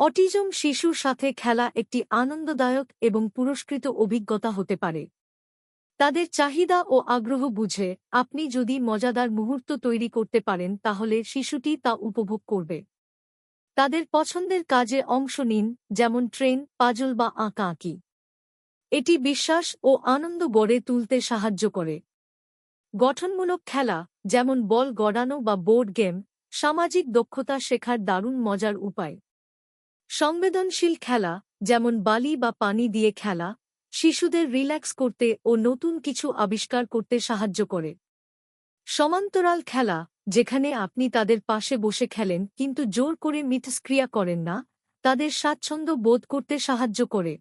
Autism শিশুর সাথে খেলা একটি আনন্দদায়ক এবং পুরস্কৃত অভিজ্ঞতা হতে পারে। তাদের চাহিদা ও আগ্রহ বুঝে আপনি যদি মজাদার মুহূর্ত তৈরি করতে পারেন তাহলে শিশুটি তা উপভোগ করবে। তাদের পছন্দের কাজে অংশ নিন, যেমন ট্রেন, পাজল বা আঁকাআঁকি। এটি বিশ্বাস ও আনন্দ গড়ে তুলতে সাহায্য করে। গঠনমূলক খেলা, যেমন বল গড়ানো বা বোর্ড গেম, সামাজিক দক্ষতা শেখার দারুণ মজার উপায়। সংবেদনশীল খেলা, যেমন বালি বা পানি দিয়ে খেলা, শিশুদের রিল্যাক্স করতে ও নতুন কিছু আবিষ্কার করতে সাহায্য করে। সমান্তরাল খেলা, যেখানে আপনি তাদের পাশে বসে খেলেন কিন্তু জোর করে মিথস্ক্রিয়া করেন না, তাদের স্বাচ্ছন্দ্য বোধ করতে সাহায্য করে।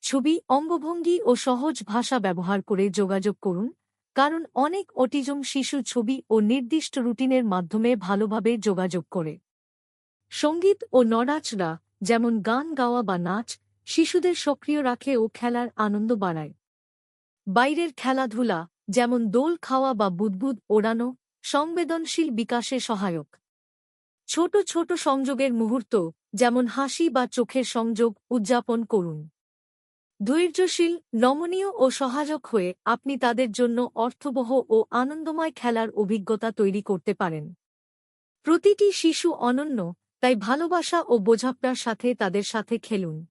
ছবি, অঙ্গভঙ্গি ও সহজ ভাষা ব্যবহার করে যোগাযোগ করুন, কারণ অনেক অটিজম শিশু ছবি ও নির্দিষ্ট রুটিনের মাধ্যমে ভালোভাবে যোগাযোগ করে। সঙ্গীত ও নড়াচড়া, যেমন গান গাওয়া বা নাচ, শিশুদের সক্রিয় রাখে ও খেলার আনন্দ বাড়ায়। বাইরের খেলাধুলা, যেমন দোল খাওয়া বা বুদবুদ ওড়ানো, সংবেদনশীল বিকাশে সহায়ক। ছোট ছোট সংযোগের মুহূর্ত, যেমন হাসি বা চোখের সংযোগ উদযাপন করুন। ধৈর্যশীল, নমনীয় ও সহায়ক হয়ে আপনি তাদের জন্য অর্থবহ ও আনন্দময় খেলার অভিজ্ঞতা তৈরি করতে পারেন। প্রতিটি শিশু অনন্য, তাই ভালোবাসা ও বোঝাপড়ার সাথে তাদের সাথে খেলুন।